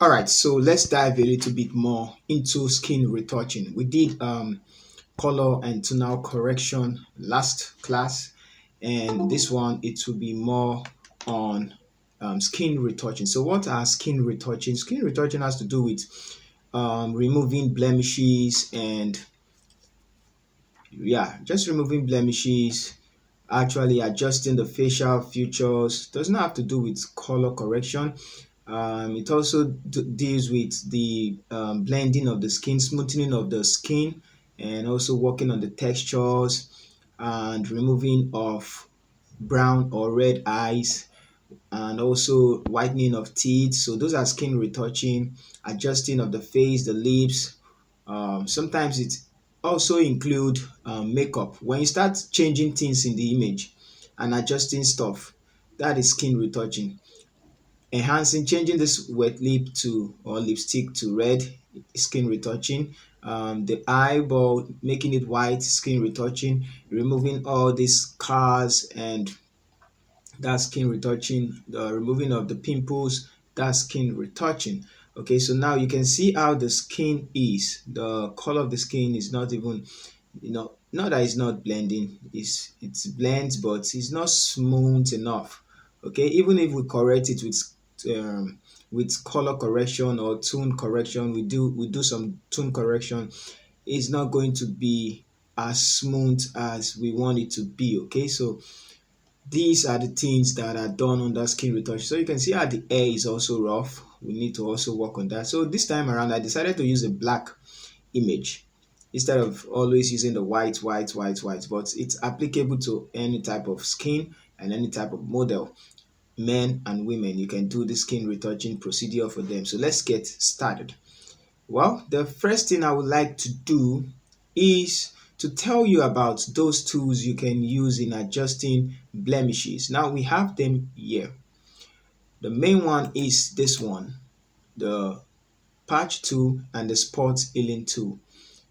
All right, so let's dive a little bit more into skin retouching. We did color and tonal correction last class, and this one it will be more on skin retouching. So what are skin retouching? Skin retouching has to do with removing blemishes and yeah, just removing blemishes, actually adjusting the facial features. Does not have to do with color correction. It also deals with the blending of the skin, smoothing of the skin, and also working on the textures and removing of brown or red eyes, and also whitening of teeth. So those are skin retouching, adjusting of the face, the lips. Sometimes it also include makeup. When you start changing things in the image and adjusting stuff, that is skin retouching. Enhancing, changing this wet lip to or lipstick to red, skin retouching. The eyeball, making it white, skin retouching. Removing all these scars and that's skin retouching. The removing of the pimples, that's skin retouching. Okay, so now you can see how the skin is. The color of the skin is not even, not that it's not blending, it's blends, but it's not smooth enough. Okay, even if we correct it with color correction or tone correction, we do some tone correction, it's not going to be as smooth as we want it to be. Okay, so these are the things that are done under skin retouch. So you can see how the hair is also rough. We need to also work on that. So this time around, I decided to use a black image instead of always using the white. But it's applicable to any type of skin and any type of model. Men and women, you can do the skin retouching procedure for them. So let's get started. Well, the first thing I would like to do is to tell you about those tools you can use in adjusting blemishes. Now we have them here. The main one is this one, the patch tool and the spot healing tool.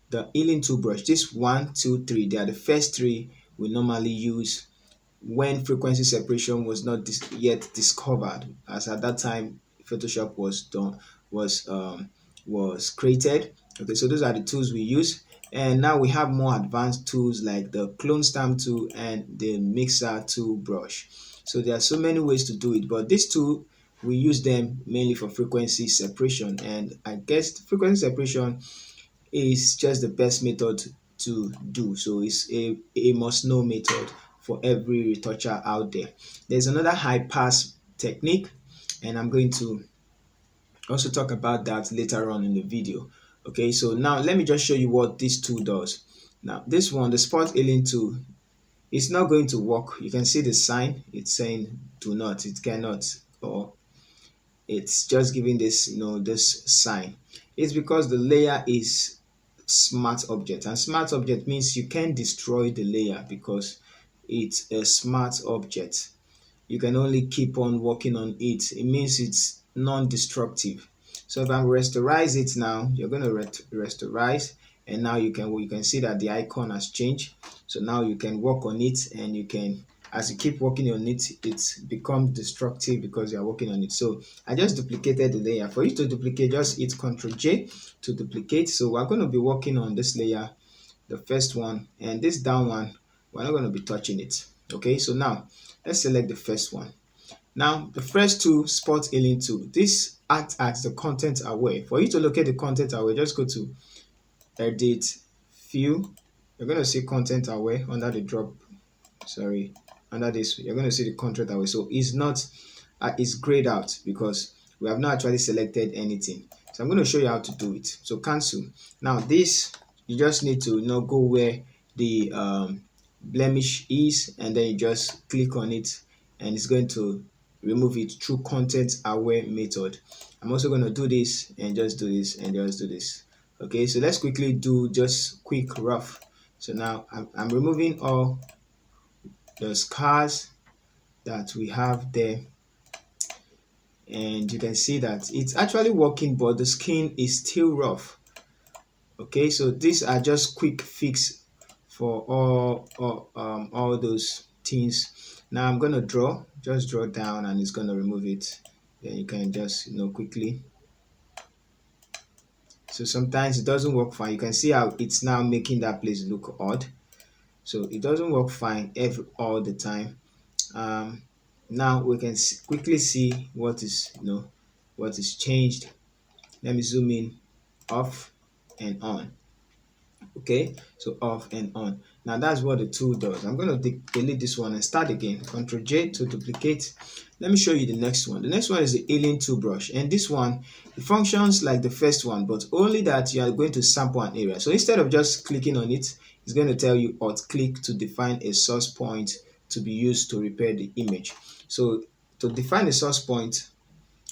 The healing tool brush, this one, two, three, they are the first three we normally use when frequency separation was not yet discovered, as at that time Photoshop was done was created. Okay, so those are the tools we use, and now we have more advanced tools like the clone stamp tool and the mixer tool brush. So there are so many ways to do it, but these two we use them mainly for frequency separation, and I guess frequency separation is just the best method to do. So it's a must know method for every retoucher out there. There's another high pass technique, and I'm going to also talk about that later on in the video. Okay, so now let me just show you what this tool does. Now this one, the spot healing tool, it's not going to work. You can see the sign, it's saying do not, it cannot, or it's just giving this, this sign. It's because the layer is smart object, and smart object means you can destroy the layer because it's a smart object. You can only keep on working on it. It means it's non-destructive. So if I rasterize it now, you're going to rasterize, and now you can see that the icon has changed. So now you can work on it, and you can, as you keep working on it, it becomes destructive because you're working on it. So I just duplicated the layer. For you to duplicate, just hit Ctrl J to duplicate. So we're going to be working on this layer, the first one, and this down one, we're not going to be touching it. Okay, so now let's select the first one. Now the first two, spot healing tool, this acts as the content aware. For you to locate the content aware, just go to edit, view. You're going to see content aware under the drop, sorry, under this, you're going to see the content aware. So it's not, it's grayed out because we have not actually selected anything. So I'm going to show you how to do it. So cancel. Now this, you just need to go where the blemish is, and then you just click on it, and it's going to remove it through content aware method. I'm also going to do this and just do this and just do this. Okay, so let's quickly do just quick rough. So now I'm removing all the scars that we have there, and you can see that it's actually working, but the skin is still rough. Okay, so these are just quick fix for all those things. Now I'm gonna just draw down, and it's gonna remove it. Then you can just quickly So sometimes it doesn't work fine. You can see how it's now making that place look odd. So it doesn't work fine all the time. um Now we can quickly see what is, what is changed. Let me zoom in. Off and on. Okay, so off and on. Now that's what the tool does. I'm going to delete this one and start again. Ctrl J to duplicate. Let me show you the next one. The next one is the alien tool brush, and this one, it functions like the first one, but only that you are going to sample an area. So instead of just clicking on it, it's going to tell you alt click to define a source point to be used to repair the image. So to define a source point,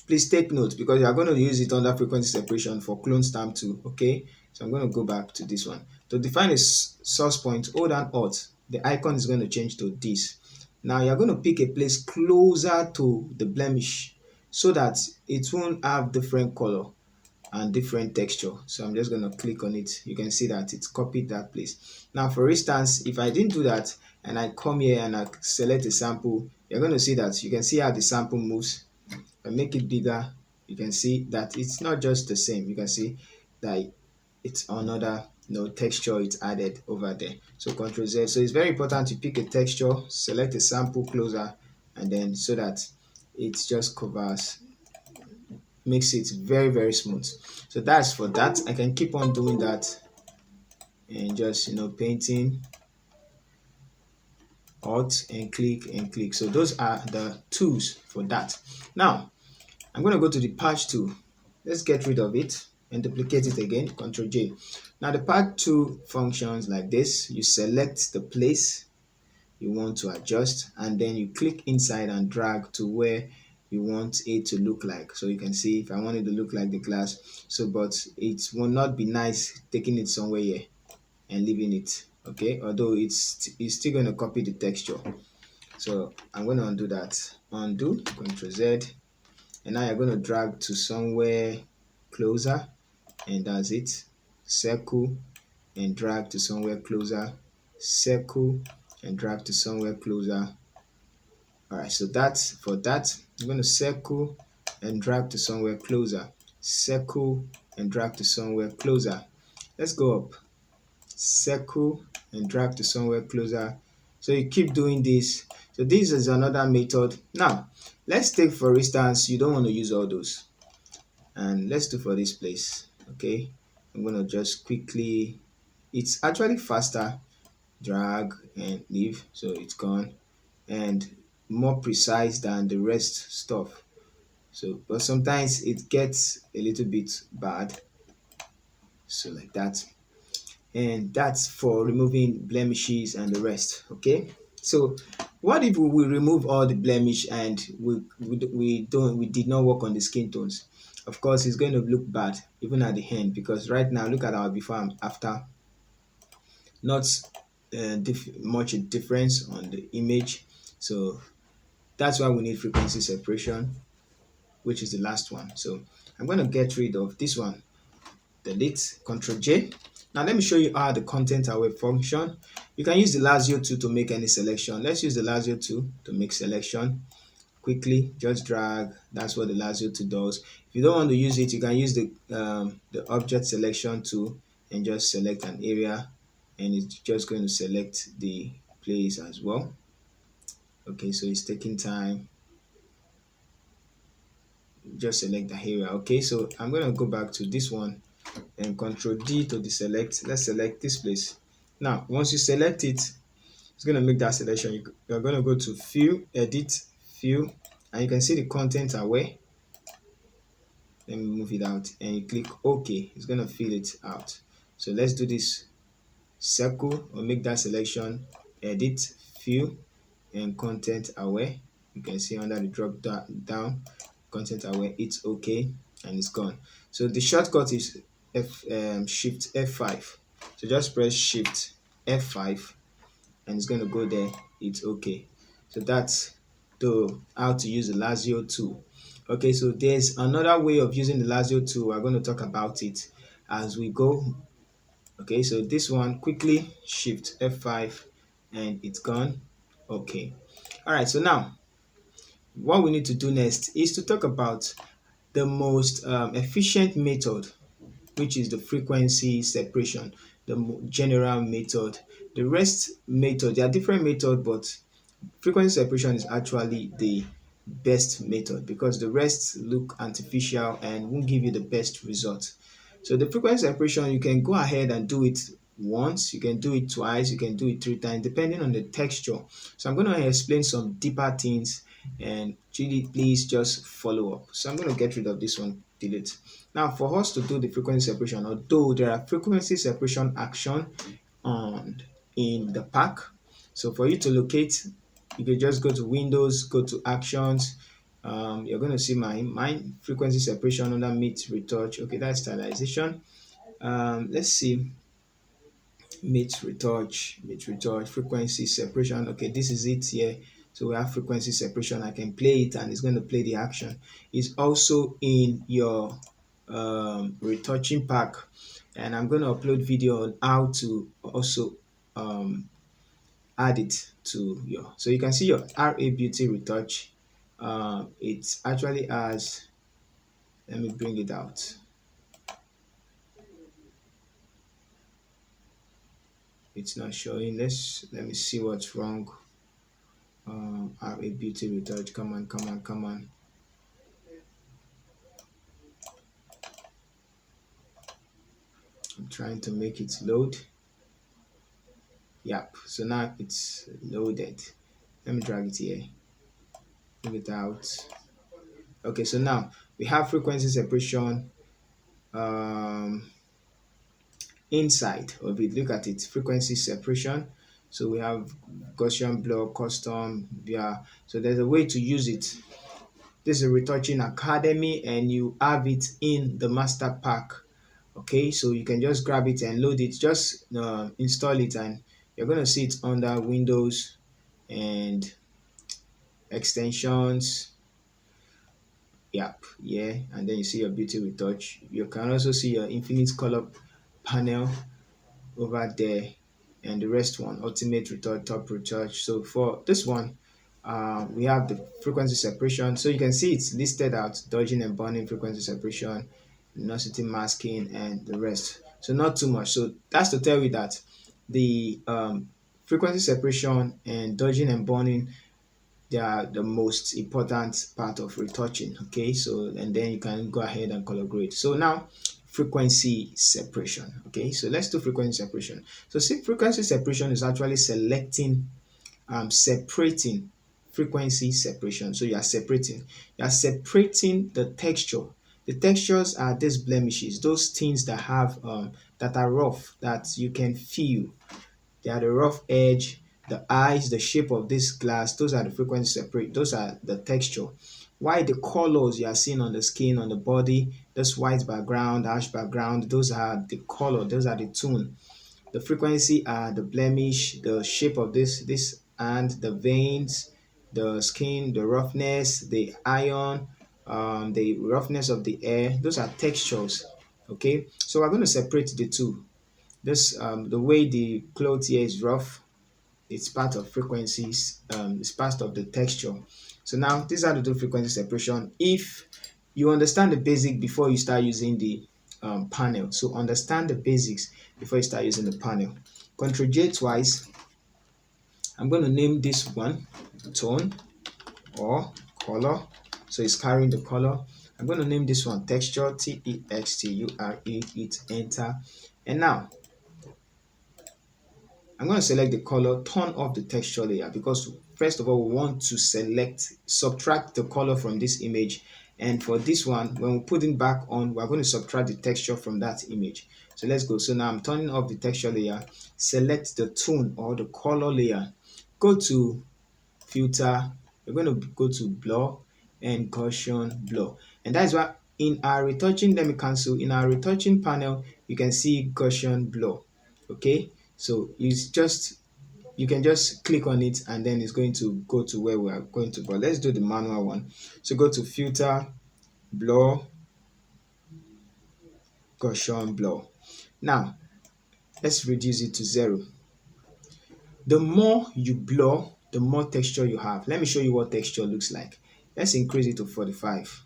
please take note because you are going to use it under frequency separation for clone stamp too. Okay, so I'm going to go back to this one. To define a source point, hold down alt. The icon is going to change to this. Now you're going to pick a place closer to the blemish so that it won't have different color and different texture. So I'm just going to click on it. You can see that it's copied that place. Now for instance, if I didn't do that and I come here and I select a sample, you're going to see that you can see how the sample moves. And make it bigger, you can see that it's not just the same. You can see that it's another, texture it's added over there. So Ctrl Z. So it's very important to pick a texture, select a sample closer, and then so that it just covers, makes it very, very smooth. So that's for that. I can keep on doing that and just, painting, alt and click and click. So those are the tools for that. Now I'm going to go to the patch tool. Let's get rid of it and duplicate it again. Ctrl J. Now the patch tool functions like this. You select the place you want to adjust, and then you click inside and drag to where you want it to look like. So you can see if I want it to look like the glass. So but it will not be nice taking it somewhere here and leaving it. Okay, although it's still going to copy the texture. So I'm going to undo that. Undo, Ctrl Z. And now you're going to drag to somewhere closer, and that's it. Circle and drag to somewhere closer, circle and drag to somewhere closer. All right, so that's for that. I'm going to circle and drag to somewhere closer, circle and drag to somewhere closer. Let's go up, circle and drag to somewhere closer. So you keep doing this. So this is another method. Now let's take, for instance, you don't want to use all those, and let's do for this place. Okay, I'm gonna just quickly, it's actually faster, drag and leave, so it's gone, and more precise than the rest stuff. So but sometimes it gets a little bit bad, so like that. And that's for removing blemishes and the rest. Okay, so what if we remove all the blemish and we did not work on the skin tones? Of course it's going to look bad even at the end, because right now look at our before and after. Not much difference on the image. So that's why we need frequency separation, which is the last one. So I'm going to get rid of this one. Delete, Ctrl J. Now let me show you how the content aware function. You can use the lasso tool to make any selection. Let's use the lasso tool to make selection. Quickly, just drag. That's what the lasso tool does. If you don't want to use it, you can use the object selection tool and just select an area, and it's just going to select the place as well. Okay, so it's taking time. Just select the area. Okay, so I'm going to go back to this one and Ctrl D to deselect. Let's select this place. Now once you select it, it's going to make that selection. You're going to go to fill, edit, fill, and you can see the content aware. Let me move it out and you click OK. It's going to fill it out. So let's do this. Circle or make that selection, edit, fill, and content aware. You can see under the drop down content aware, it's okay, and it's gone. So the shortcut is shift F5. So just press shift F5 and it's going to go there, it's okay. So that's how to use the lasso tool. Okay, so there's another way of using the lasso tool. We're going to talk about it as we go. Okay, so this one, quickly shift F5 and it's gone. Okay, all right, so now what we need to do next is to talk about the most efficient method which is the frequency separation, the general method. The rest method, there are different methods, but frequency separation is actually the best method because the rest look artificial and won't give you the best result. So the frequency separation, you can go ahead and do it once, you can do it twice, you can do it three times, depending on the texture. So I'm going to explain some deeper things and Julie, please just follow up. So I'm going to get rid of this one, delete. Now for us to do the frequency separation, although there are frequency separation action on in the pack. So for you to locate, you can just go to Windows, go to Actions. You're going to see my frequency separation under Meet Retouch. Okay, that's stylization. Let's see, Meet Retouch, frequency separation. Okay, this is it here. So we have frequency separation. I can play it and it's going to play the action. It's also in your retouching pack, and I'm going to upload video on how to also add it to your, so you can see your RA Beauty Retouch. It actually has, let me bring it out. It's not showing. Let me see what's wrong. RA Beauty Retouch, come on, come on, come on. I'm trying to make it load. Yep, so now it's loaded. Let me drag it here, bring it out. Okay, so now we have frequency separation inside of it. Look at it, frequency separation. So we have Gaussian blur, custom, yeah. So there's a way to use it. This is Retouching Academy and you have it in the master pack. Okay, so you can just grab it and load it, just install it, and you're going to see it under Windows and extensions. Yep, yeah, and then you see your beauty retouch. You can also see your infinite color panel over there, and the rest one, ultimate retouch, top retouch. So for this one, we have the frequency separation. So you can see it's listed out: dodging and burning, frequency separation, luminosity masking, and the rest. So not too much. So that's to tell you that the frequency separation and dodging and burning, they are the most important part of retouching. Okay, so and then you can go ahead and color grade. So now frequency separation. Okay, so let's do frequency separation. So see, frequency separation is actually selecting separating frequency separation. So you are separating the texture. The textures are these blemishes, those things that have that are rough, that you can feel. They are the rough edge, the eyes, the shape of this glass. Those are the frequency separate. Those are the texture. Why the colors you are seeing on the skin, on the body, this white background, ash background, those are the color, those are the tone. The frequency are the blemish, the shape of this and the veins, the skin, the roughness, the iron, the roughness of the air. Those are textures. Okay, so we're going to separate the two. This the way the cloth here is rough, it's part of frequencies, it's part of the texture. So now these are the two frequency separation. If you understand the basic before you start using the panel, so understand the basics before you start using the panel. Ctrl J twice. I'm going to name this one tone or color, so it's carrying the color. I'm going to name this one texture, texture, hit enter, and now I'm going to select the color, turn off the texture layer, because first of all we want to subtract the color from this image, and for this one when we put it back on, we're going to subtract the texture from that image. So let's go. So now I'm turning off the texture layer, select the tone or the color layer, go to filter, we're going to go to blur and Gaussian blur, and that's why in our retouching, let me cancel, in our retouching panel you can see Gaussian blur. Okay, so it's just, you can just click on it and then it's going to go to where we are going to, but let's do the manual one. So go to filter, blur, Gaussian blur. Now let's reduce it to 0. The more you blur, the more texture you have. Let me show you what texture looks like. Let's increase it to 45.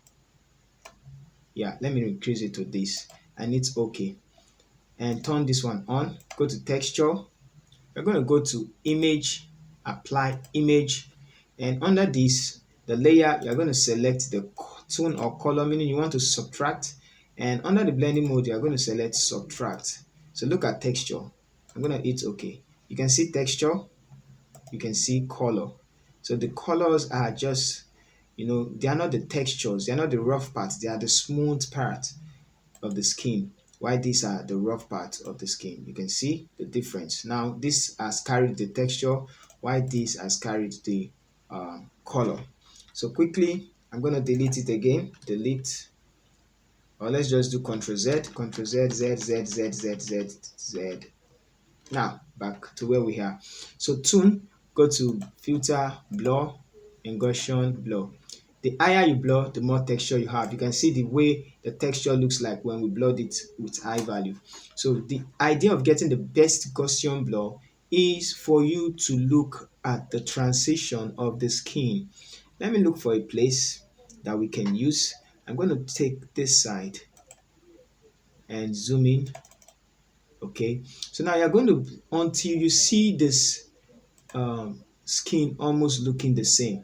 Yeah, let me increase it to this. and it's okay. And turn this one on. Go to texture. We're going to go to image, apply image, and under this, the layer, you're going to select the tone or color, meaning you want to subtract. And under the blending mode, you're going to select subtract. So look at texture. I'm going to hit OK. You can see texture, you can see color. So the colors are just, they are not the textures, they are not the rough parts, they are the smooth part of the skin. Why these are the rough part of the skin. You can see the difference. Now this has carried the texture, why this has carried the color. So quickly, I'm going to delete it again. Delete, or let's just do Ctrl Z, Ctrl Z, Z, Z, Z, Z, Z, Z. Now back to where we are. So tune, go to filter, blur, and Gaussian blur. The higher you blur, the more texture you have. You can see the way the texture looks like when we blurred it with high value. So the idea of getting the best Gaussian blur is for you to look at the transition of the skin. Let me look for a place that we can use. I'm going to take this side and zoom in. Okay, so now you're going to, until you see this skin almost looking the same,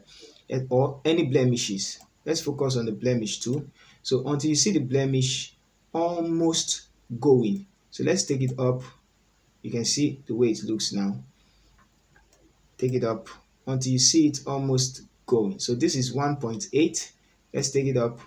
or any blemishes. Let's focus on the blemish too. So until you see the blemish almost going, so let's take it up. You can see the way it looks now. Take it up until you see it almost going. So this is 1.8. Let's take it up.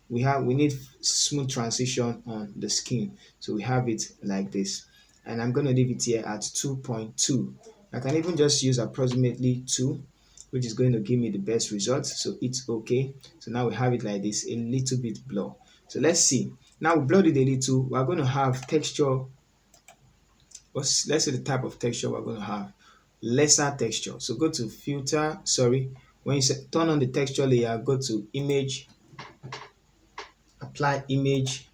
We need smooth transition on the skin, so we have it like this, and I'm going to leave it here at 2.2. I can even just use approximately 2, which is going to give me the best result. So it's okay. So now we have it like this, a little bit blur. So let's see. Now we blurred it a little. We're going to have texture. Let's say the type of texture we're going to have, lesser texture. So go to filter, sorry, when you turn on the texture layer, go to image, apply image,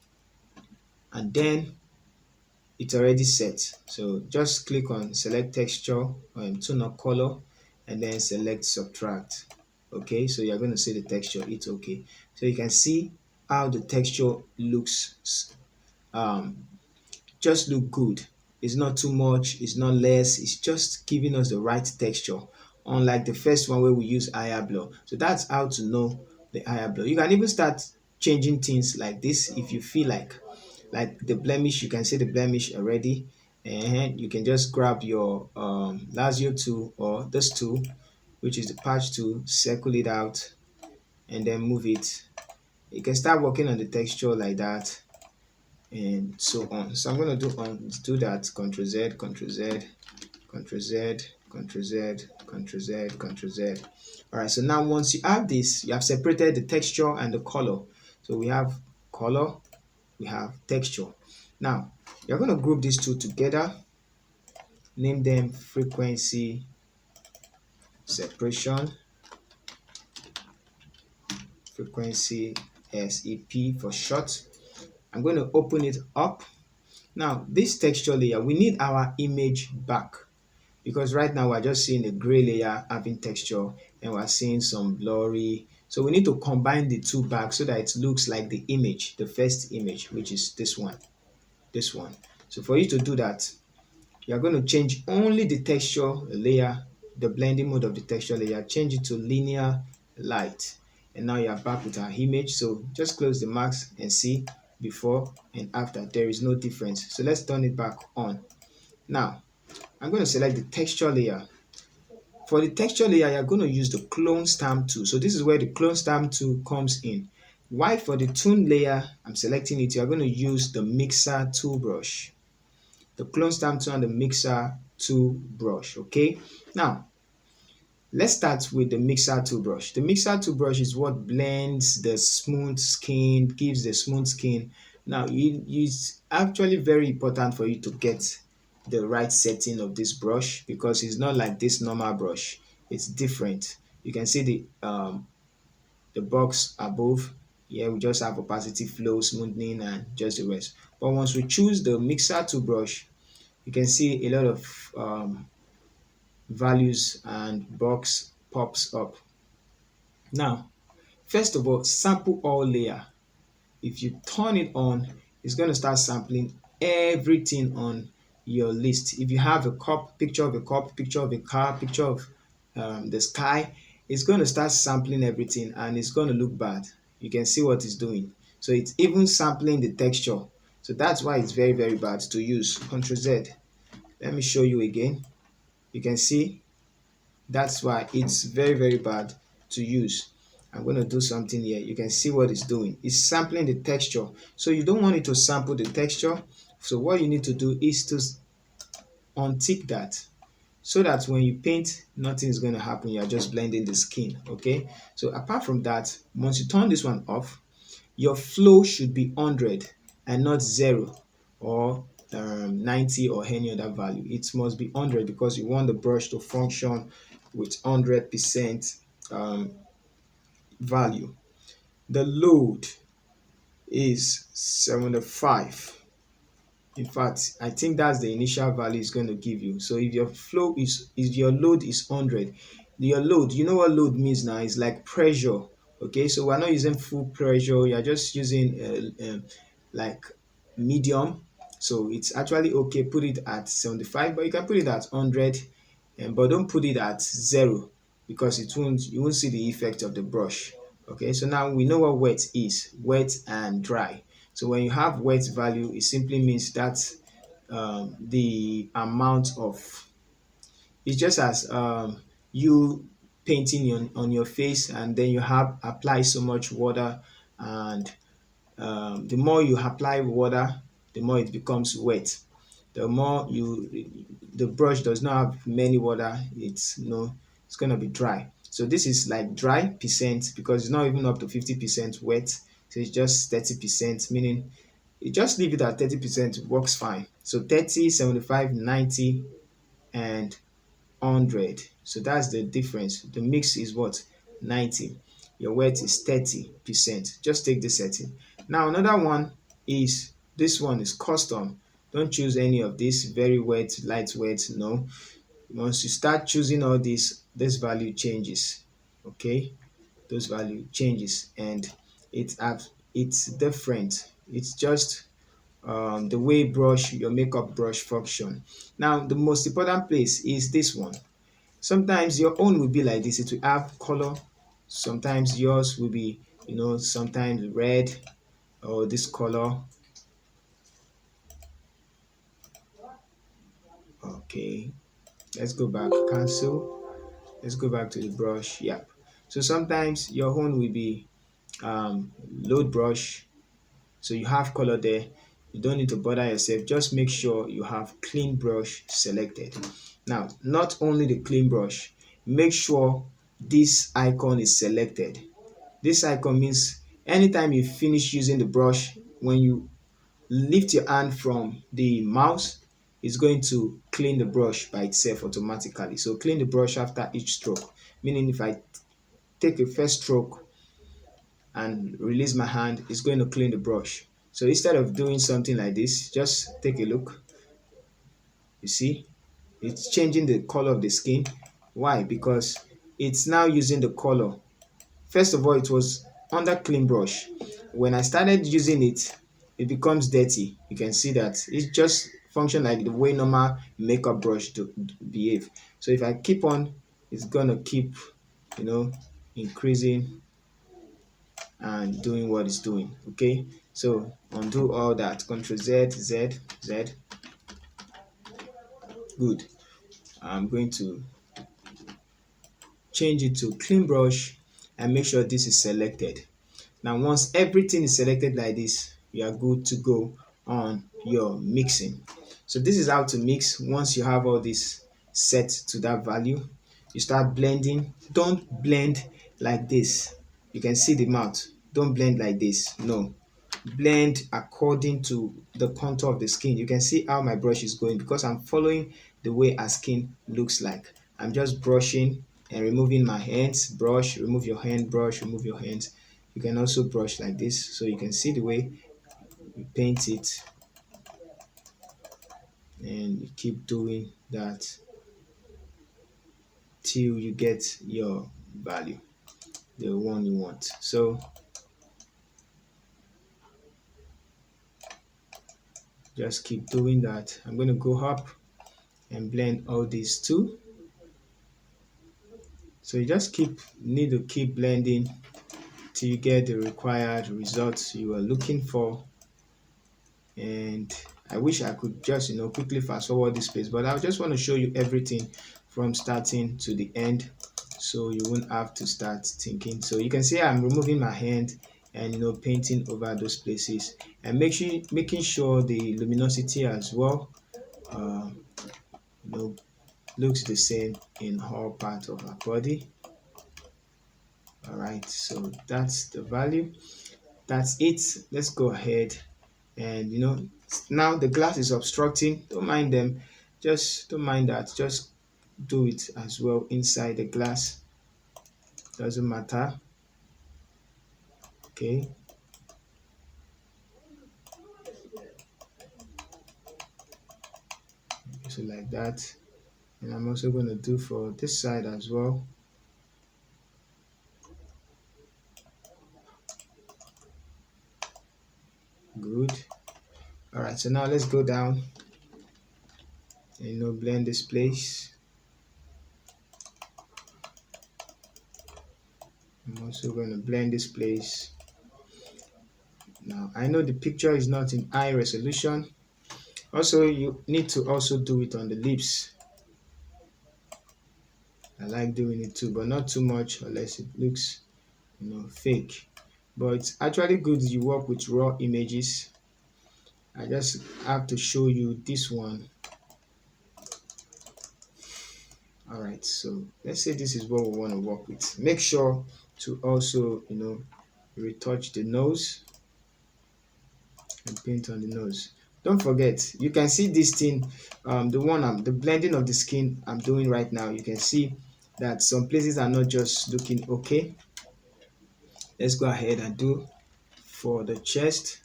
and then it's already set. So just click on select texture and tone of color, and then select subtract. Okay, so you're going to see the texture. It's okay. So you can see how the texture looks, um just look good. It's not too much, it's not less, it's just giving us the right texture, unlike the first one where we use higher blur. So that's how to know the higher blur. You can even start changing things like this if you feel like the blemish. You can see the blemish already, and you can just grab your lasso tool or this tool, which is the patch tool, circle it out, and then move it. You can start working on the texture like that, and so on. So I'm going to do that. Ctrl Z, Ctrl Z, Ctrl Z, Ctrl Z, Ctrl Z, Ctrl Z. All right, so now once you have this, you have separated the texture and the color. So we have color, we have texture. Now you're going to group these two together, name them frequency separation, frequency SEP for short. I'm going to open it up. Now this texture layer, we need our image back, because right now we're just seeing a gray layer having texture, and we're seeing some blurry. So we need to combine the two back so that it looks like the image, the first image, which is this one, this one. So for you to do that, you're going to change only the texture layer, the blending mode of the texture layer, change it to linear light. And now you're back with our image. So just close the mask and see before and after. There is no difference. So let's turn it back on. Now, I'm going to select the texture layer. For the texture layer, you're going to use the clone stamp tool. So this is where the clone stamp tool comes in. Why for the tone layer, I'm selecting it, you're going to use the mixer tool brush. The clone stamp tool and the mixer tool brush. Okay, now let's start with the mixer tool brush. The mixer tool brush is what blends the smooth skin, gives the smooth skin. Now it's actually very important for you to get the right setting of this brush, because it's not like this normal brush, it's different. You can see the box above here. We just have opacity, flow, smoothing, and just the rest. But once we choose the mixer tool brush, you can see a lot of values and box pops up. Now, first of all, sample all layer. If you turn it on, it's going to start sampling everything on your list. If you have a cup, picture of a cup, picture of a car, picture of the sky, it's going to start sampling everything and it's going to look bad. You can see what it's doing. So it's even sampling the texture. So that's why it's very, very bad to use. Ctrl Z. Let me show you again. You can see that's why it's very, very bad to use. I'm going to do something here. You can see what it's doing. It's sampling the texture. So you don't want it to sample the texture. So what you need to do is to untick that so that when you paint, nothing is going to happen. You're just blending the skin. Okay. So apart from that, once you turn this one off, your flow should be 100 and not 0 or 90 or any other value. It must be 100 because you want the brush to function with 100% value. The load is 75. In fact, I think that's the initial value it's going to give you. So if your flow is, if your load is 100, your load, you know what load means now? It's like pressure. Okay, so we're not using full pressure. You're just using like medium. So it's actually okay. Put it at 75, but you can put it at 100, but don't put it at 0 because it won't. You won't see the effect of the brush. Okay, so now we know what wet is: wet and dry. So when you have wet value, it simply means that the amount of, it's just as you painting on your face and then you have apply so much water, and the more you apply water, the more it becomes wet. The more the brush does not have many water, it's it's gonna be dry. So this is like dry percent because it's not even up to 50% wet. So it's just 30%, meaning you just leave it at 30%, works fine. So 30, 75, 90, and 100. So that's the difference. The mix is what? 90. Your wet is 30%. Just take this setting. Now another one is, this one is custom. Don't choose any of this very wet, light wet. No. Once you start choosing all this value changes. Okay, those value changes and it's different. It's just the way brush, your makeup brush function. Now the most important place is this one. Sometimes your own will be like this, it will have color. Sometimes yours will be, sometimes red or this color. Okay, let's go back, cancel. Let's go back to the brush. Yep. So sometimes your own will be load brush. So you have color there. You don't need to bother yourself. Just make sure you have clean brush selected. Now, not only the clean brush, make sure this icon is selected. This icon means anytime you finish using the brush, when you lift your hand from the mouse, it's going to clean the brush by itself automatically. So clean the brush after each stroke, meaning if I take a first stroke and release my hand, it's going to clean the brush. So instead of doing something like this, just take a look. You see, it's changing the color of the skin. Why? Because it's now using the color. First of all, it was under clean brush. When I started using it, it becomes dirty. You can see that it just function like the way normal makeup brush to behave. So if I keep on, it's gonna keep, increasing and doing what it's doing. Okay, so undo all that. Ctrl Z, Z, Z. Good. I'm going to change it to clean brush and make sure this is selected. Now once everything is selected like this, you are good to go on your mixing. So this is how to mix. Once you have all this set to that value, you start blending. Don't blend like this. You can see the mouth. Don't blend like this. No, blend according to the contour of the skin. You can see how my brush is going because I'm following the way our skin looks like. I'm just brushing and removing my hands. Brush, remove your hand, brush, remove your hands. You can also brush like this so you can see the way you paint it, and you keep doing that till you get your value, the one you want. So Just keep doing that. I'm going to go up and blend all these too. So you just need to keep blending till you get the required results you are looking for. And I wish I could just quickly fast forward this place, but I just want to show you everything from starting to the end, so you won't have to start thinking. So you can see I'm removing my hand and painting over those places, and making sure the luminosity as well uh, you know looks the same in all parts of our body. All right, so that's the value. That's it. Let's go ahead. And now the glass is obstructing. Don't mind them. Just don't mind that. Just do it as well inside the glass. Doesn't matter. Okay. So like that. And I'm also going to do for this side as well. Good. All right. So now let's go down and blend this place. I'm also going to blend this place. Now I know the picture is not in high resolution. Also, you need to also do it on the lips. I like doing it too, but not too much unless it looks fake. But it's actually good you work with raw images. I just have to show you this one. All right, so let's say this is what we want to work with. Make sure to also retouch the nose and paint on the nose. Don't forget, you can see this thing, the blending of the skin I'm doing right now. You can see that some places are not just looking okay. Let's go ahead and do for the chest.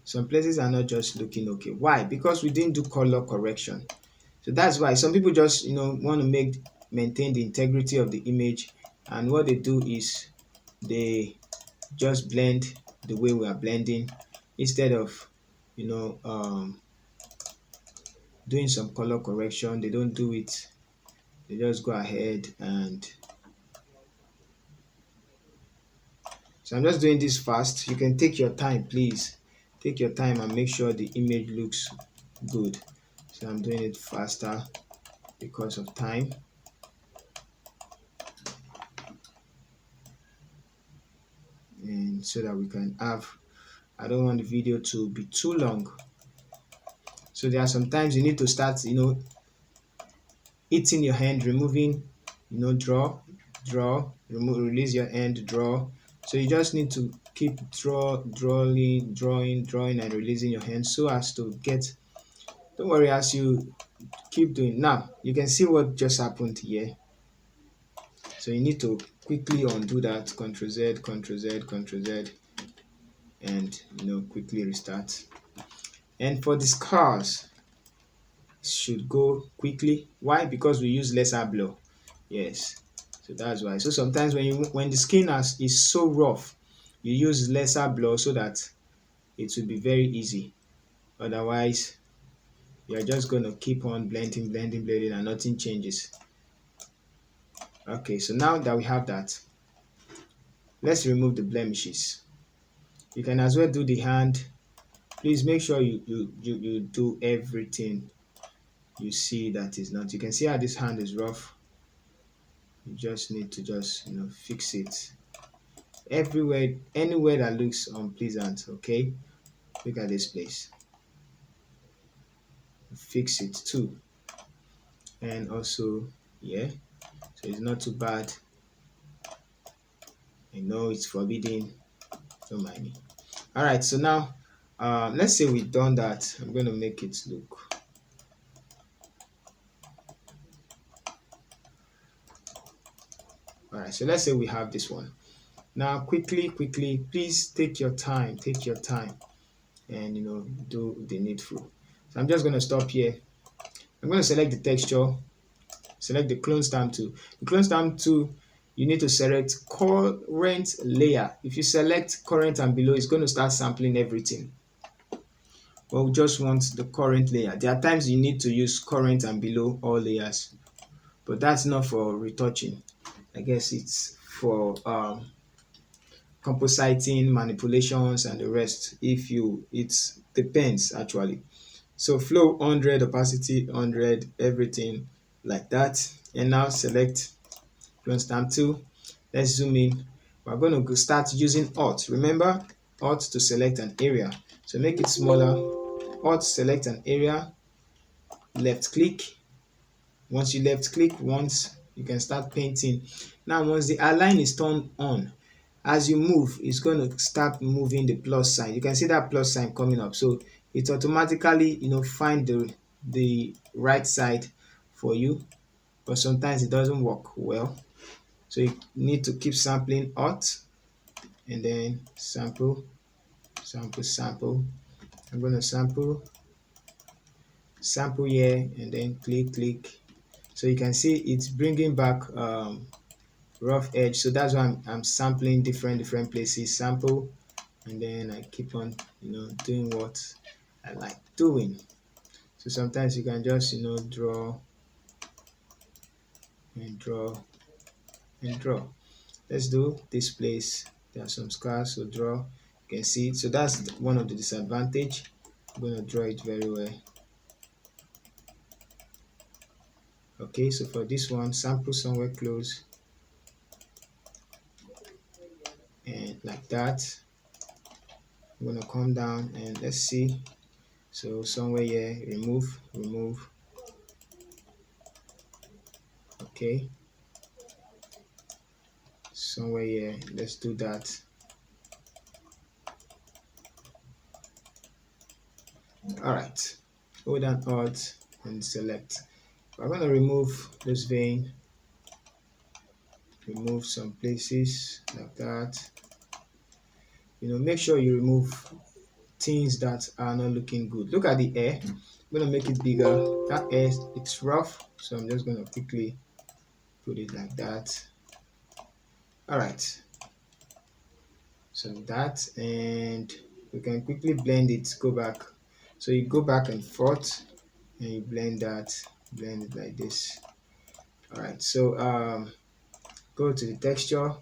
Some places are not just looking okay. Why? Because we didn't do color correction. So that's why some people just want to maintain the integrity of the image, and what they do is they just blend the way we are blending instead of doing some color correction. They don't do it. They just go ahead and so I'm just doing this fast. You can take your time, please. Take your time and make sure the image looks good. So I'm doing it faster because of time. And so that we can have, I don't want the video to be too long. So there are sometimes you need to start, hitting your hand, removing, draw, remove, release your hand, draw. So you just need to keep drawing, and releasing your hand so as to get, don't worry, as you keep doing. Now, you can see what just happened here. So you need to quickly undo that, Ctrl Z, Ctrl Z, Ctrl Z, and quickly restart. And for the scars, should go quickly. Why? Because we use lesser blur. Yes, so that's why. So sometimes when the skin is so rough, you use lesser blur so that it will be very easy. Otherwise, you're just gonna keep on blending, and nothing changes. Okay, so now that we have that, let's remove the blemishes. You can as well do the hand. Please make sure you do everything you see that is not. You can see how this hand is rough. You just need to just fix it everywhere, anywhere that looks unpleasant. Okay, look at this place, fix it too. And also, yeah, so it's not too bad. I know it's forbidden, don't mind me. All right, so now let's say we've done that. I'm going to make it look. All right, so let's say we have this one. Now quickly, please take your time, and do the needful. So I'm just going to stop here. I'm going to select the texture, select the clone stamp tool. The clone stamp tool, you need to select current layer. If you select current and below, it's going to start sampling everything. but we just want the current layer. There are times you need to use current and below all layers, but that's not for retouching. I guess it's for compositing, manipulations, and the rest. If you, it depends actually. So flow 100, opacity 100, everything like that. And now select clone stamp tool. Let's zoom in. We're going to start using Alt. Remember, Alt to select an area. So make it smaller. Alt, select an area, left click. Once you left click once, you can start painting. Now, once the align is turned on, as you move, it's going to start moving the plus sign. You can see that plus sign coming up. So it automatically, find the right side for you. But sometimes it doesn't work well. So you need to keep sampling Alt and then sample, sample, sample. I'm going to sample here and then click. So you can see it's bringing back rough edge. So that's why I'm sampling different places, sample, and then I keep on doing what I like doing. So sometimes you can just draw and draw and draw. Let's do this place. There are some scars, so draw. You can see it. So that's one of the disadvantage. I'm going to draw it very well. Okay, so for this one, sample somewhere close and like that. I'm going to come down and let's see. So somewhere here, remove. Okay, somewhere here, let's do that. All right, hold down Alt and select. We're going to remove this vein, remove some places like that. Make sure you remove things that are not looking good. Look at the air. I'm going to make it bigger. That air, it's rough, so I'm just going to quickly put it like that. All right, so that, and we can quickly blend it. Go back. So you go back and forth and you blend it like this. All right, so go to the texture.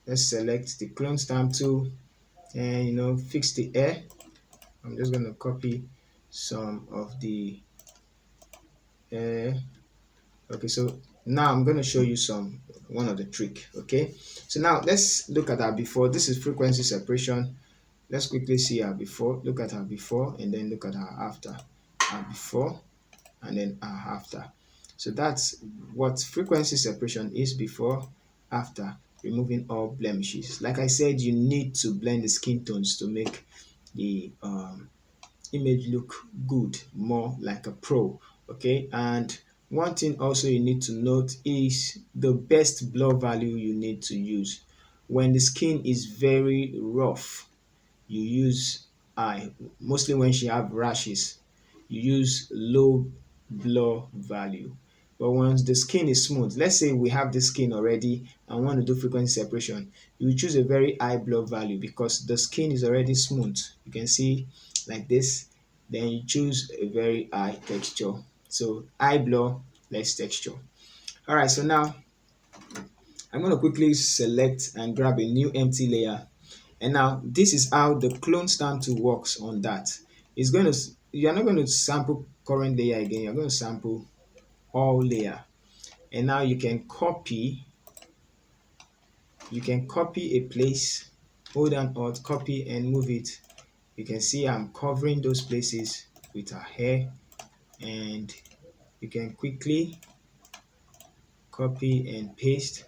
Let's select the clone stamp tool and fix the air. I'm just going to copy some of the air. Okay, so now I'm going to show you one of the trick. Okay, so now let's look at our before. This is frequency separation. Let's quickly see our before. Look at our before and then look at our after. Our before and then our after. So that's what frequency separation is: before, after, removing all blemishes. Like I said, you need to blend the skin tones to make the image look good, more like a pro. Okay, and one thing also you need to note is the best blur value you need to use. When the skin is very rough, you use high. Mostly when she have rashes, you use low blur value. But once the skin is smooth, let's say we have the skin already and want to do frequency separation, you choose a very high blur value because the skin is already smooth. You can see like this. Then you choose a very high texture. So high blur, less texture. All right, so now I'm going to quickly select and grab a new empty layer. And now this is how the clone stamp tool works on that. It's going to, you're not going to sample current layer again. You're going to sample all layer. And now you can copy a place, hold down Alt, copy and move it. You can see I'm covering those places with our hair, and you can quickly copy and paste.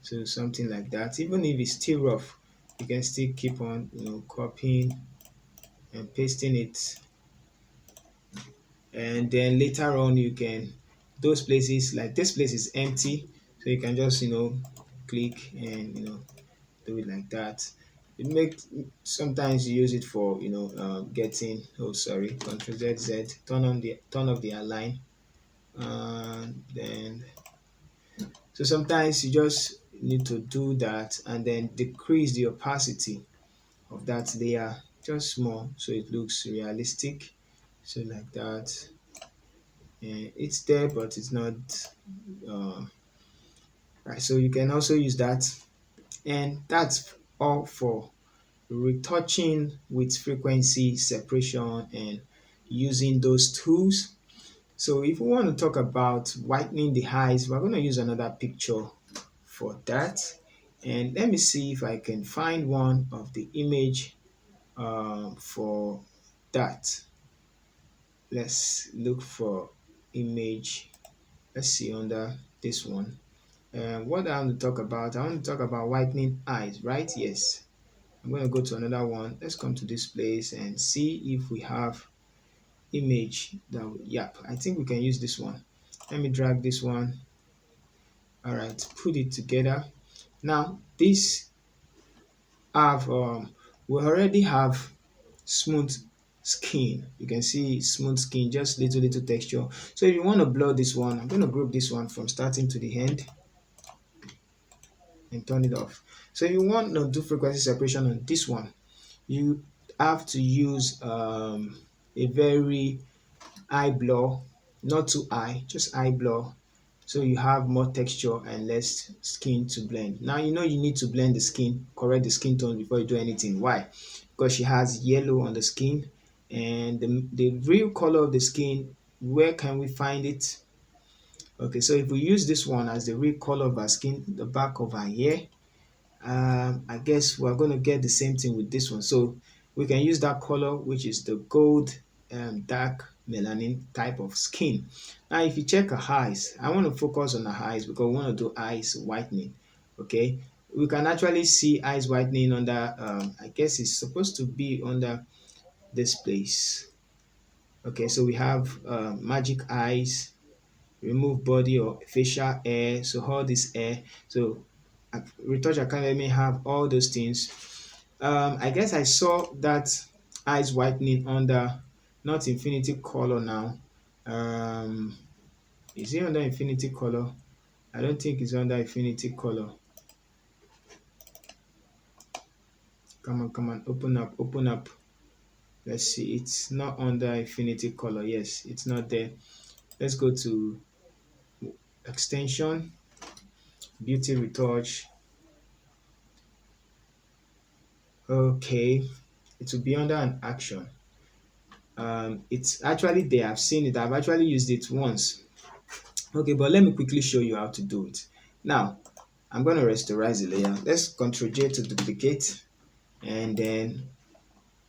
So something like that. Even if it's still rough, you can still keep on copying and pasting it, and then later on you can, those places, like this place is empty, so you can just click and do it like that. It makes, sometimes you use it for getting, oh sorry, Ctrl Z, turn off the align, and then, so sometimes you just need to do that and then decrease the opacity of that layer just small so it looks realistic. So like that. It's there, but it's not uh, right. So you can also use that, and that's all for retouching with frequency separation and using those tools. So if we want to talk about whitening the eyes, we're going to use another picture for that. And let me see if I can find one of the image for that. Let's look for image. Let's see under this one. What I want to talk about, I want to talk about whitening eyes, right? Yes. I'm going to go to another one. Let's come to this place and see if we have image that, yep, I think we can use this one. Let me drag this one. All right, put it together. Now, this have, we already have smooth skin. You can see smooth skin, just little texture. So if you want to blur this one, I'm going to group this one from starting to the end and turn it off. So if you want to do frequency separation on this one, you have to use a very high blur, not too high, just high blur. So you have more texture and less skin to blend. Now you know you need to blend the skin, correct the skin tone before you do anything. Why? Because she has yellow on the skin, and the real color of the skin, where can we find it? Okay, so if we use this one as the real color of our skin, the back of our hair, I guess we're going to get the same thing with this one. So we can use that color, which is the gold dark melanin type of skin. Now, if you check her eyes, I want to focus on her eyes because we want to do eyes whitening. Okay, we can actually see eyes whitening under, I guess it's supposed to be under this place. Okay, so we have magic eyes, remove body or facial hair, so all this hair. So Retouch Academy have all those things. I guess I saw that eyes whitening under not infinity color now. Um, is it under infinity color? I don't think it's under infinity color. Come on, open up, open up. Let's see, it's not under infinity color. Yes, it's not there. Let's go to extension, beauty retouch. Okay, it will be under an action. It's actually there. I've seen it. I've actually used it once. Okay, but let me quickly show you how to do it. Now, I'm going to rasterize the layer. Let's Ctrl J to duplicate and then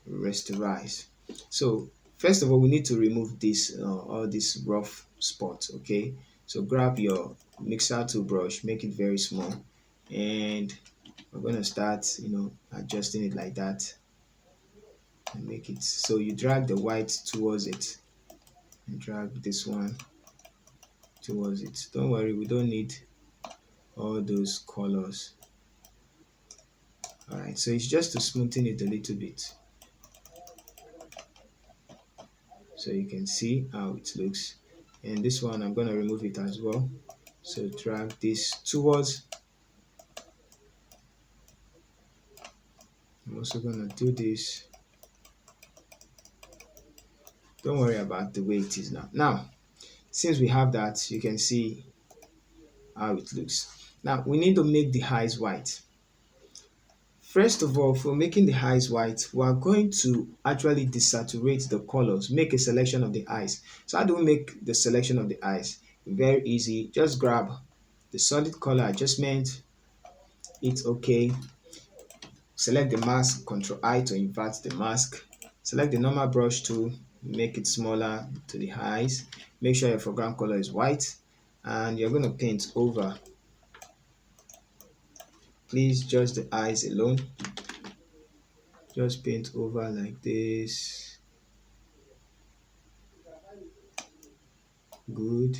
rasterize. So first of all, we need to remove this all this rough spot. Okay, so grab your mixer tool brush, make it very small, and we're going to start, adjusting it like that and make it so you drag the white towards it and drag this one towards it. Don't worry, we don't need all those colors. All right, so it's just to smoothen it a little bit so you can see how it looks. And this one, I'm going to remove it as well. So drag this towards. I'm also going to do this. Don't worry about the way it is now. Now, since we have that, you can see how it looks. Now, we need to make the eyes white. First of all, for making the eyes white, we are going to actually desaturate the colors, make a selection of the eyes. So how do we make the selection of the eyes? Very easy. Just grab the solid color adjustment, hit OK, select the mask, Ctrl I to invert the mask, select the normal brush tool, make it smaller to the eyes, make sure your foreground color is white, and you're going to paint over. Please just the eyes alone. Just paint over like this. Good.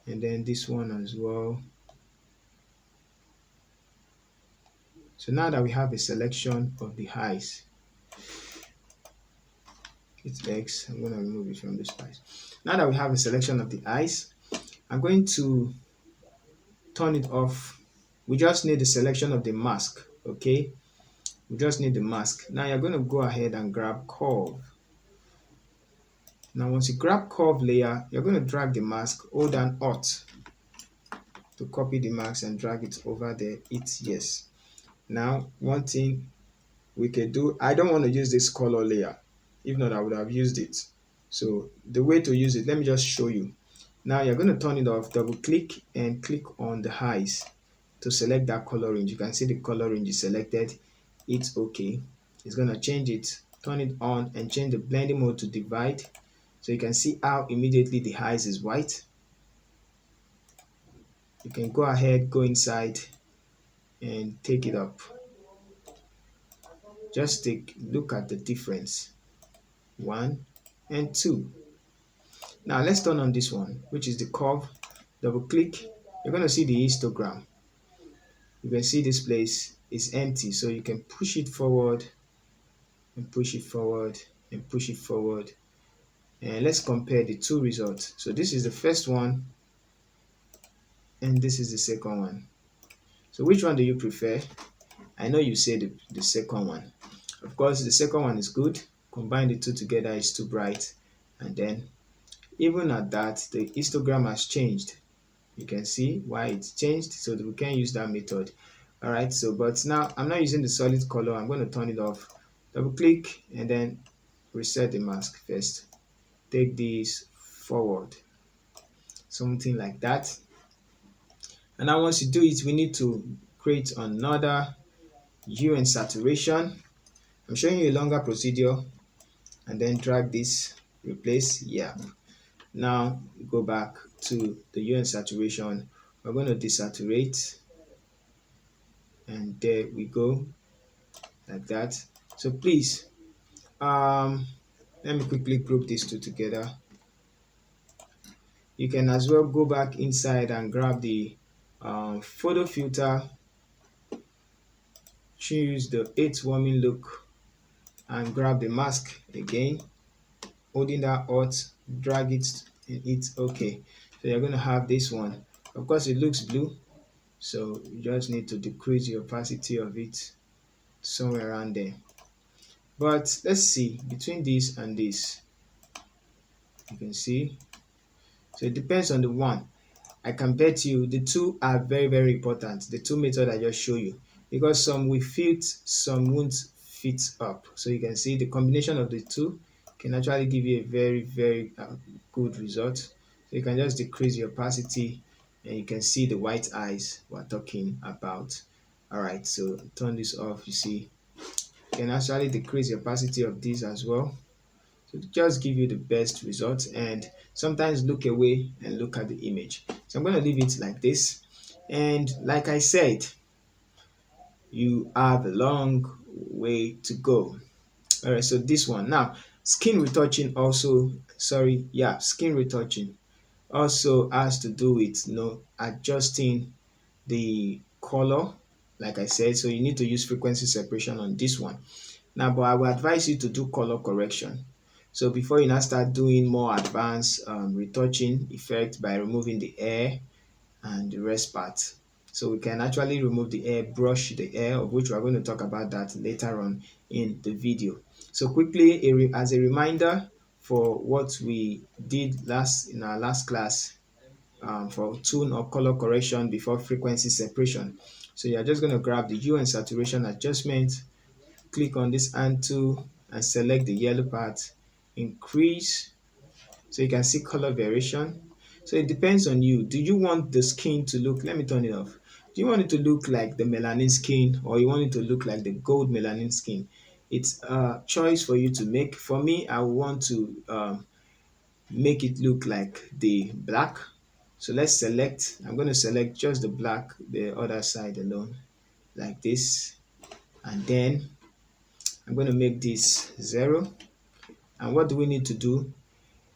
And then this one as well. So now that we have a selection of the eyes, it's X. I'm going to remove it from this place. Now that we have a selection of the eyes, I'm going to turn it off. We just need the selection of the mask. Okay. We just need the mask. Now you're going to go ahead and grab curve. Now once you grab curve layer, you're going to drag the mask, hold down Alt to copy the mask and drag it over there. Hit yes. Now one thing we can do, I don't want to use this color layer. If not, I would have used it. So the way to use it, let me just show you. Now you're going to turn it off, double click and click on the eyes to select that color range. You can see the color range is selected. It's okay. It's going to change it, turn it on and change the blending mode to divide. So you can see how immediately the eyes is white. You can go ahead, go inside and take it up. Just take look at the difference. 1 and 2. Now let's turn on this one, which is the curve. Double click. You're going to see the histogram. You can see this place is empty, so you can push it forward and push it forward and push it forward. And let's compare the two results. So this is the first one and this is the second one. So which one do you prefer? I know you say the second one. Of course, the second one is good. Combine the two together is too bright. And then even at that, the histogram has changed. You can see why it's changed, so that we can use that method. All right, so but now I'm not using the solid color. I'm going to turn it off. Double click and then reset the mask first. Take this forward, something like that. And now once you do it, we need to create another hue and saturation. I'm showing you a longer procedure and then drag this, replace, yeah. Now go back to the hue and saturation. We're going to desaturate and there we go, like that. So please, let me quickly group these two together. You can as well go back inside and grab the photo filter, choose the 8 warming look and grab the mask again, holding that Alt, drag it and it's okay. So you're going to have this one. Of course it looks blue, so you just need to decrease the opacity of it somewhere around there. But let's see, between this and this, you can see, so it depends on the one. I can bet you the two are very, very important. The two methods I just show you, because some will fit, some won't fit up. So you can see the combination of the two can actually give you a very, very good result. So you can just decrease the opacity and you can see the white eyes we're talking about. All right, so turn this off. You see, you can actually decrease the opacity of this as well. So just give you the best results and sometimes look away and look at the image. So I'm going to leave it like this. And like I said, you have a long way to go. All right, so this one now, skin retouching also, skin retouching also has to do with adjusting the color, like I said. So you need to use frequency separation on this one. Now, but I will advise you to do color correction. So before you now start doing more advanced retouching effect by removing the hair and the rest part. So we can actually remove the hair, brush the hair, of which we are going to talk about that later on in the video. So quickly, as a reminder for what we did in our last class, for tone or color correction before frequency separation. So you're just going to grab the hue and saturation adjustment, click on this hand tool and select the yellow part, increase, so you can see color variation. So it depends on you. Do you want the skin to look, let me turn it off. Do you want it to look like the melanin skin or you want it to look like the gold melanin skin? It's a choice for you to make. For me, I want to make it look like the black. So let's select, I'm going to select just the black, the other side alone, like this. And then I'm going to make this 0. And what do we need to do?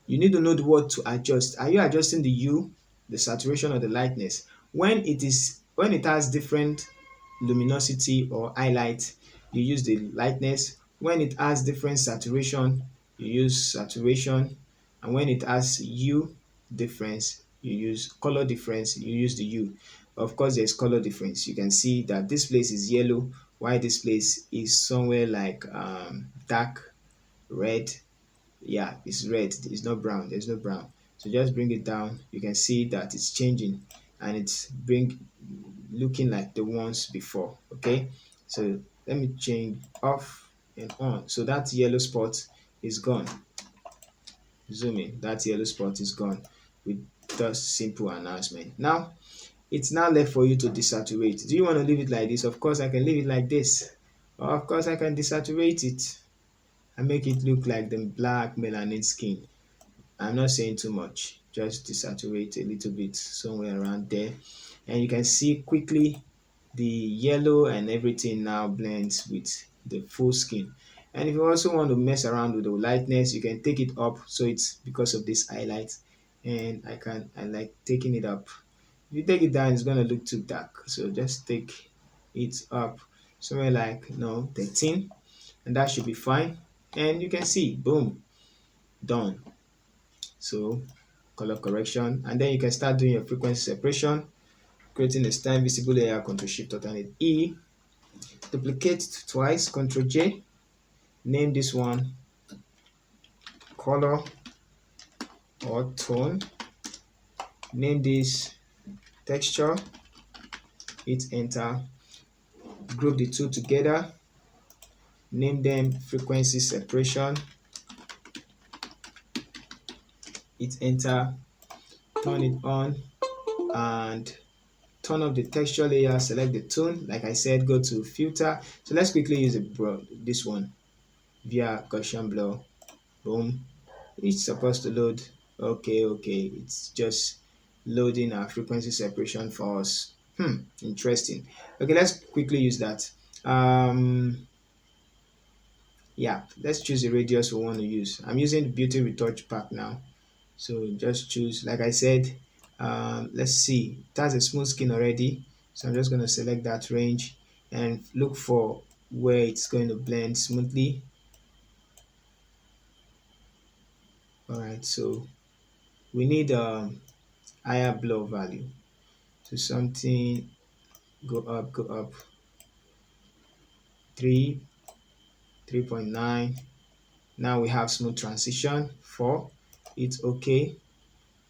You need to know the word to adjust. Are you adjusting the hue, the saturation, or the lightness? When it has different luminosity or highlight, you use the lightness. When it has different saturation, you use saturation. And when it has hue difference, you use color difference, you use the hue. Of course, there's color difference. You can see that this place is yellow, why this place is somewhere like dark red. Yeah, it's red, it's not brown, there's no brown. So just bring it down, you can see that it's changing and it's bring looking like the ones before. Okay, so let me change off and on. So that yellow spot is gone. Zoom in, that yellow spot is gone with just simple announcement. Now it's now left for you to desaturate. Do you want to leave it like this? Of course I can leave it like this, or of course I can desaturate it and make it look like the black melanin skin. I'm not saying too much, just desaturate a little bit somewhere around there. And you can see quickly the yellow and everything now blends with the full skin. And if you also want to mess around with the lightness, you can take it up. So it's because of this highlight, and I like taking it up. If you take it down, it's gonna look too dark. So just take it up somewhere like 13, and that should be fine. And you can see, boom, done. So color correction, and then you can start doing your frequency separation, creating a style visible layer. Control Shift Alternate E, duplicate twice, Control J, name this one color or tone, name this texture, hit enter, group the two together, name them frequency separation, hit enter, turn it on, and turn up the texture layer, select the tone. Like I said, go to filter. So let's quickly use this one via Gaussian blur. Boom, it's supposed to load. Okay, it's just loading our frequency separation for us. Interesting. Okay, let's quickly use that. Yeah, let's choose the radius we want to use. I'm using the beauty retouch pack now, so just choose, like I said, let's see, it has a smooth skin already, so I'm just going to select that range and look for where it's going to blend smoothly. All right, so we need higher blur value, so something, go up 3, 3.9. Now we have smooth transition 4. It's okay,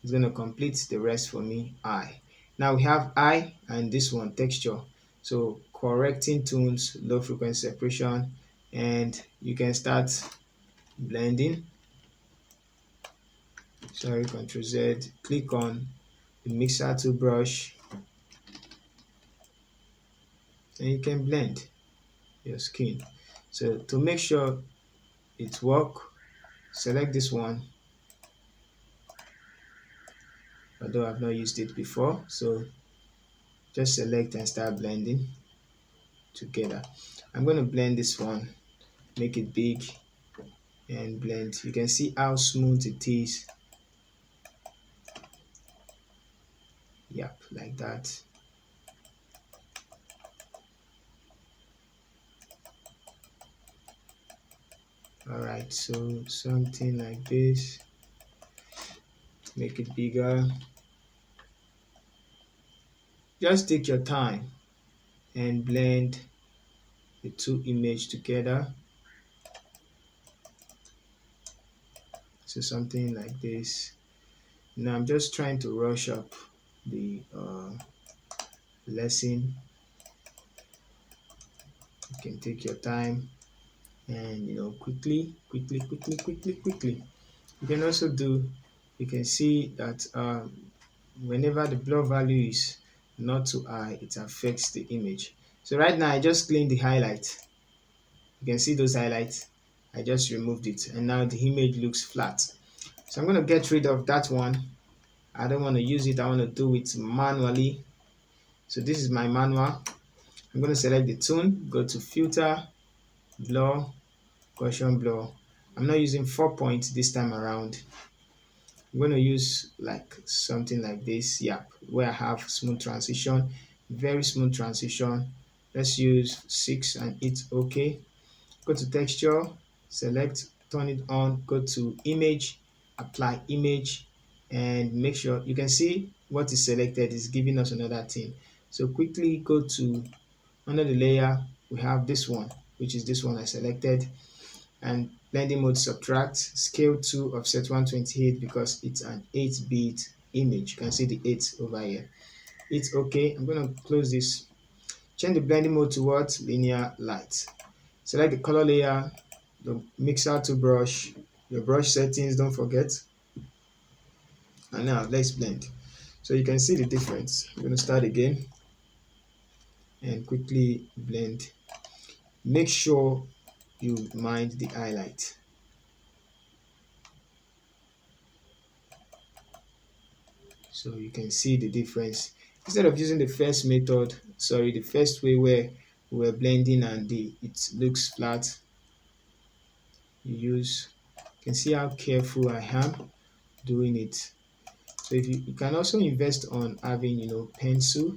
it's going to complete the rest for me. I now we have I and this one texture, so correcting tones, low frequency separation, and you can start blending. Sorry, Ctrl Z, click on the mixer tool brush, and you can blend your skin. So to make sure it work, select this one, although I've not used it before, so just select and start blending together. I'm going to blend this one, make it big and blend. You can see how smooth it is. Yep, like that. All right, so something like this, make it bigger. Just take your time and blend the two images together. So something like this. Now I'm just trying to rush up the lesson. You can take your time and quickly. You can also do, you can see that whenever the blur value is not too high, it affects the image. So right now I just cleaned the highlight. You can see those highlights. I just removed it and now the image looks flat. So I'm going to get rid of that one. I don't want to use it. I want to do it manually. So this is my manual. I'm going to select the tone, go to filter, blur, Gaussian blur. I'm not using 4 points this time around. I'm going to use like something like this, yeah, where I have smooth transition, very smooth transition. Let's use 6 and hit OK. Go to texture, select, turn it on, go to image, apply image, and make sure you can see what is selected is giving us another thing. So quickly go to under the layer, we have this one, which is this one I selected, and blending mode subtract, scale to offset 128 because it's an 8-bit image. You can see the 8 over here. It's okay. I'm going to close this. Change the blending mode to what? Linear light. Select the color layer, the mixer to brush, your brush settings, don't forget. And now let's blend. So you can see the difference. I'm going to start again and quickly blend. Make sure you mind the highlight. So you can see the difference. Instead of using the first method, sorry, the first way where we're blending and it looks flat, you can see how careful I am doing it. So if you can also invest on having, pencil,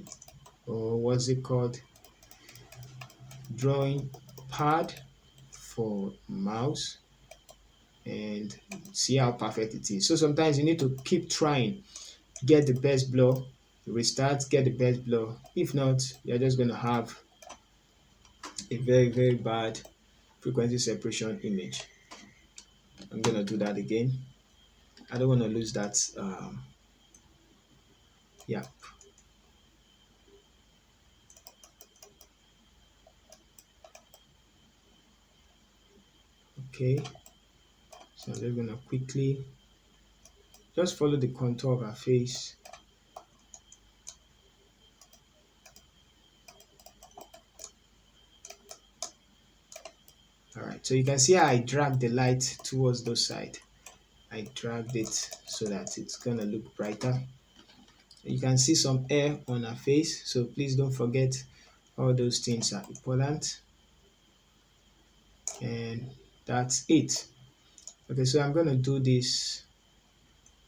or what's it called, drawing pad for mouse, and see how perfect it is. So sometimes you need to keep trying, get the best blur, restart, get the best blur. If not, you're just going to have a very, very bad frequency separation image. I'm going to do that again. I don't want to lose that. Yeah. Okay. So I'm just going to quickly just follow the contour of her face. Alright, so you can see how I dragged the light towards those side. I dragged it so that it's gonna look brighter. You can see some hair on her face, so please don't forget all those things are important. And that's it. Okay, so I'm gonna do this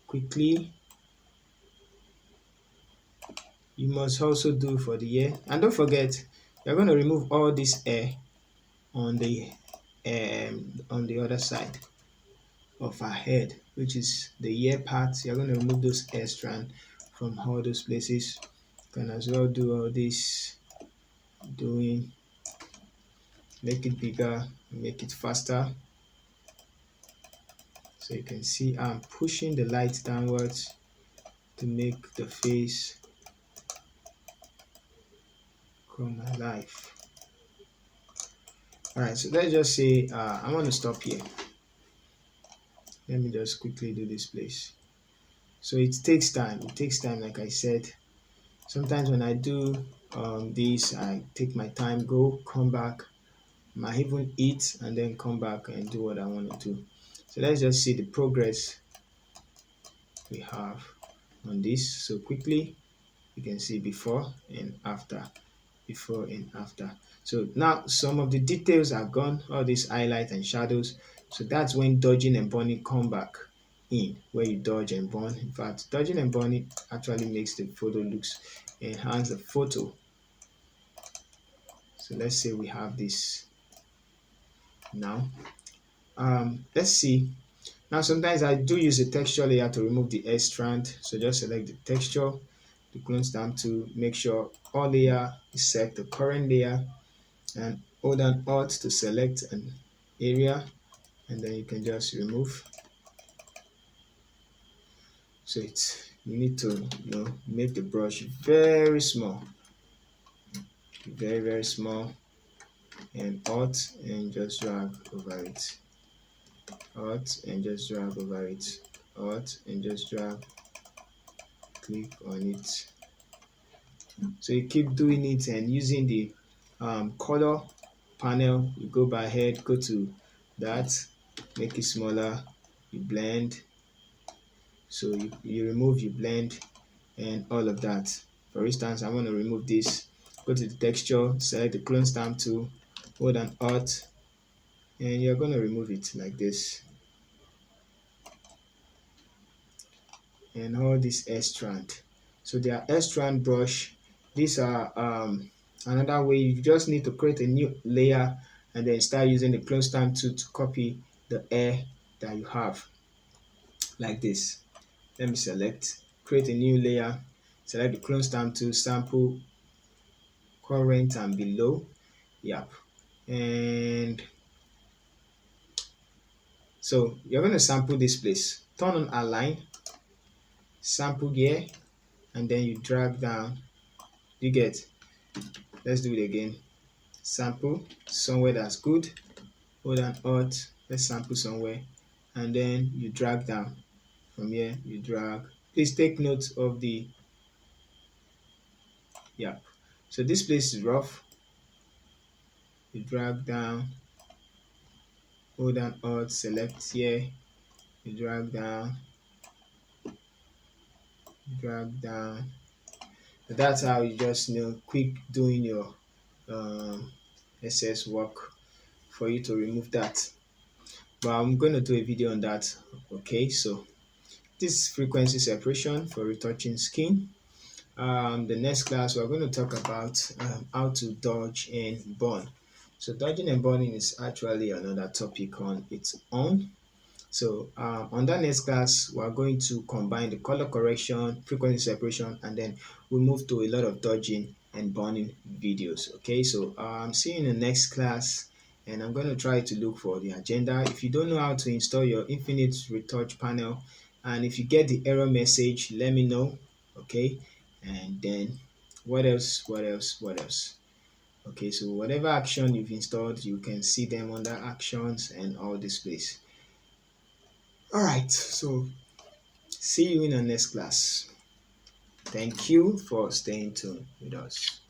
quickly. You must also do for the ear, and don't forget you're going to remove all this hair on the other side of her head, which is the ear part. You're going to remove those hair strand from all those places. You can as well do all this, doing, make it bigger, make it faster. So you can see I'm pushing the light downwards to make the face come alive. Alright, so let's just say I want to stop here. Let me just quickly do this, please. So it takes time. It takes time, like I said. Sometimes when I do this, I take my time, go, come back, might even eat, and then come back and do what I want to do. So let's just see the progress we have on this. So quickly, you can see before and after, before and after. So now some of the details are gone, all these highlights and shadows. So that's when dodging and burning come back in, where you dodge and burn. In fact, dodging and burning actually makes the photo looks, enhance the photo. So let's say we have this now. Let's see. Now sometimes I do use a texture layer to remove the hair strand. So just select the texture, the clone stamp to make sure all layer is set, the current layer, and hold down Alt to select an area, and then you can just remove. So you need to make the brush very small, very, very small, and Alt and just drag over it, Alt and just drag over it, Alt and just drag, click on it. So you keep doing it and using the color panel. You go by head, go to that, make it smaller, you blend. So you remove, you blend, and all of that. For instance, I want to remove this. Go to the texture, select the clone stamp tool, hold an Alt, and you're going to remove it like this. And all this hair strand. So they are hair strand brush. These are another way. You just need to create a new layer and then start using the clone stamp tool to copy the hair that you have, like this. Let me select, create a new layer, select the clone stamp tool, sample current and below. Yep. And so you're going to sample this place. Turn on align, sample here, and then you drag down. You get. Let's do it again. Sample somewhere that's good. Hold on Alt. Let's sample somewhere, and then you drag down. From here, you drag. Please take note of the. Yeah. So this place is rough. You drag down. Hold on Alt. Select here. You drag down. Drag down. That's how you just quick doing your um, SS work for you to remove that. But I'm going to do a video on that. Okay, so this frequency separation for retouching skin. The next class we're going to talk about how to dodge and burn. So dodging and burning is actually another topic on its own. So on that next class, we're going to combine the color correction, frequency separation, and then we move to a lot of dodging and burning videos. Okay, so see you in the next class, and I'm going to try to look for the agenda. If you don't know how to install your Infinite Retouch panel, and if you get the error message, let me know. Okay, and then what else? What else? What else? Okay, so whatever action you've installed, you can see them under actions and all displays. All right, so see you in the next class. Thank you for staying tuned with us.